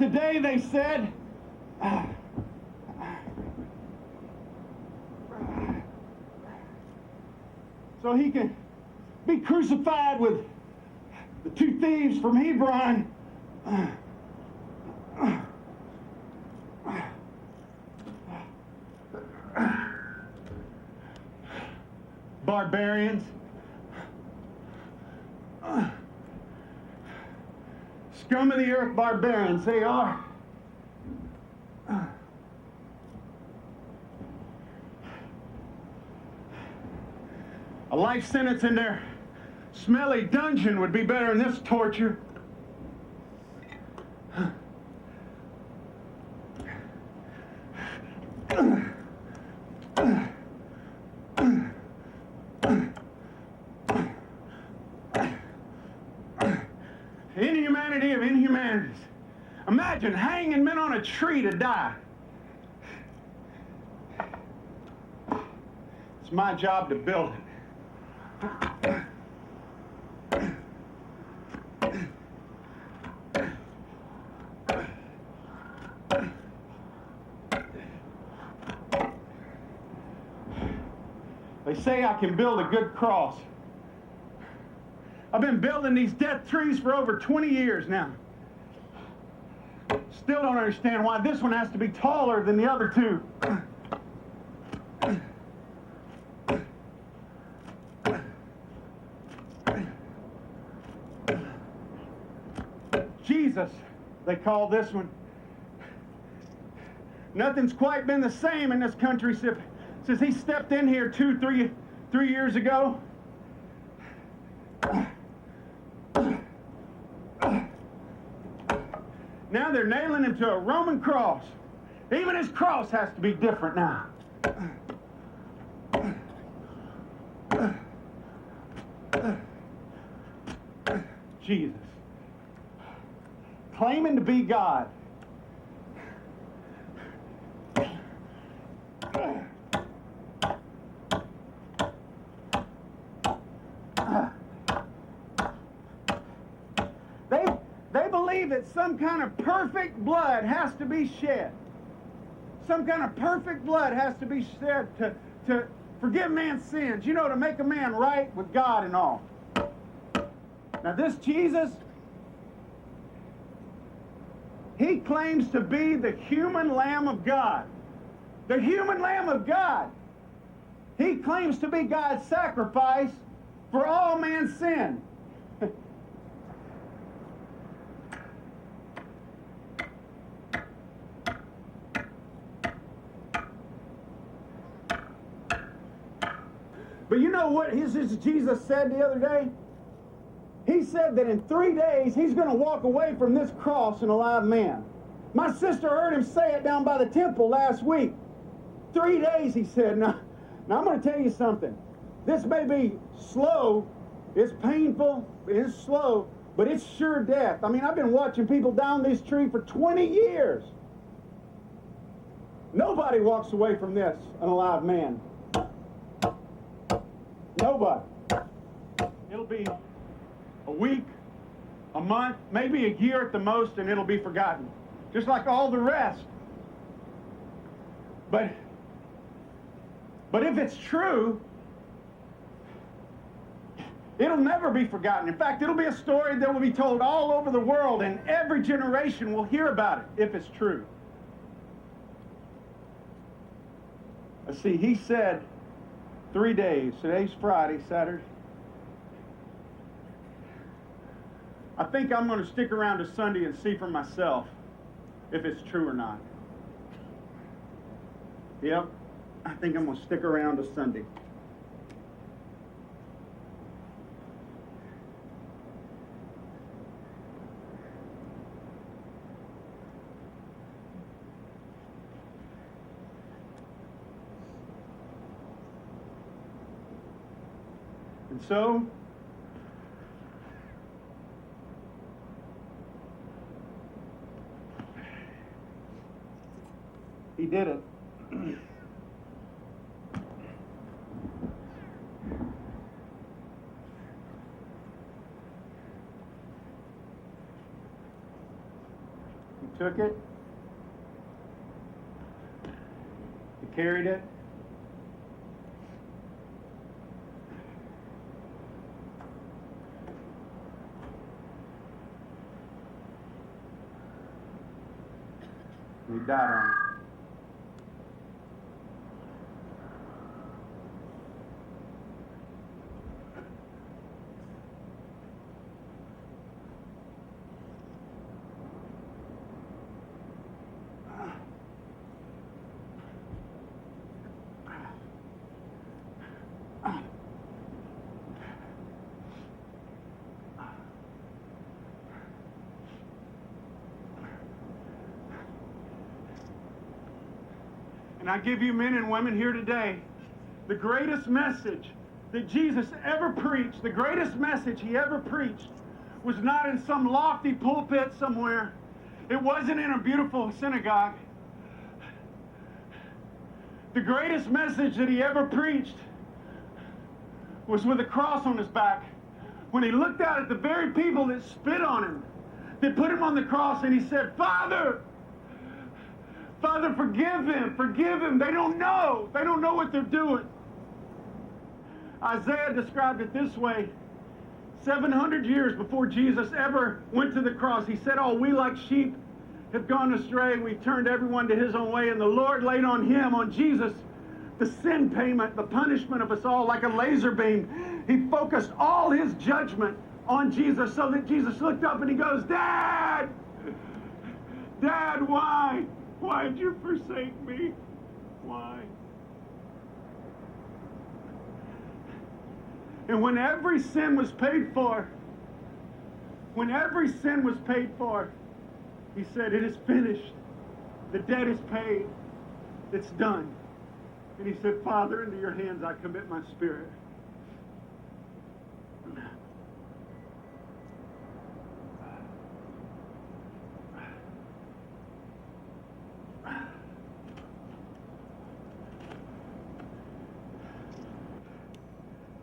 today, they said, so he can be crucified with the two thieves from Hebron. Barbarians. Scum of the earth barbarians, they are. A life sentence in their smelly dungeon would be better than this torture. Inhumanity of inhumanities. Imagine hanging men on a tree to die. It's my job to build it. They say I can build a good cross. I've been building these death trees for over 20 years now. Still don't understand why this one has to be taller than the other two. Jesus, they call this one. Nothing's quite been the same in this country since he stepped in here three years ago. Now they're nailing him to a Roman cross. Even his cross has to be different now. Jesus. Claiming to be God. They believe that some kind of perfect blood has to be shed. Some kind of perfect blood has to be shed to forgive man's sins, you know, to make a man right with God and all. Now this Jesus, he claims to be the human Lamb of God. The human Lamb of God. He claims to be God's sacrifice for all man's sin. But you know what Jesus said the other day? He said that in 3 days he's going to walk away from this cross an alive man. My sister heard him say it down by the temple last week. 3 days, he said. Now I'm going to tell you something. This may be slow, it's painful, it's slow, but it's sure death. I mean, I've been watching people down this tree for 20 years. Nobody walks away from this an alive man. Nobody. It'll be a week, a month, maybe a year at the most, and it'll be forgotten. Just like all the rest. But if it's true, it'll never be forgotten. In fact, it'll be a story that will be told all over the world, and every generation will hear about it if it's true. Let's see, he said 3 days. Today's Friday, Saturday. I think I'm going to stick around to Sunday and see for myself if it's true or not. Yep, I think I'm going to stick around to Sunday. And so, he did it. took it. He carried it. And he died on it. And I give you men and women here today, the greatest message that Jesus ever preached, the greatest message he ever preached was not in some lofty pulpit somewhere. It wasn't in a beautiful synagogue. The greatest message that he ever preached was with a cross on his back. When he looked out at the very people that spit on him, that put him on the cross, and he said, Father, Father, forgive them. They don't know what they're doing. Isaiah described it this way. 700 years before Jesus ever went to the cross, he said, oh, we like sheep have gone astray. We turned everyone to his own way. And the Lord laid on him, on Jesus, the sin payment, the punishment of us all like a laser beam. He focused all his judgment on Jesus so that Jesus looked up and he goes, Dad, why? Why did you forsake me? Why? And when every sin was paid for, he said, it is finished. The debt is paid. It's done. And he said, Father, into your hands I commit my spirit.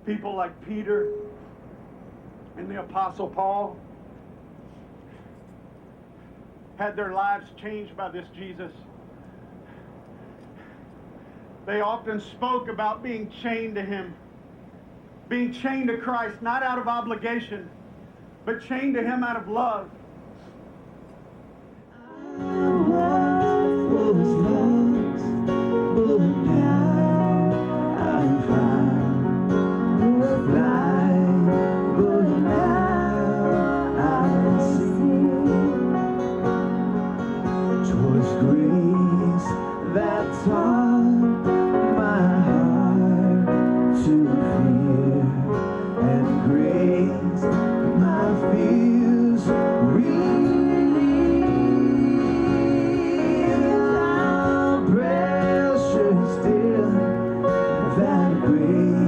People like Peter and the Apostle Paul had their lives changed by this Jesus. They often spoke about being chained to him, being chained to Christ, not out of obligation, but chained to him out of love. That grace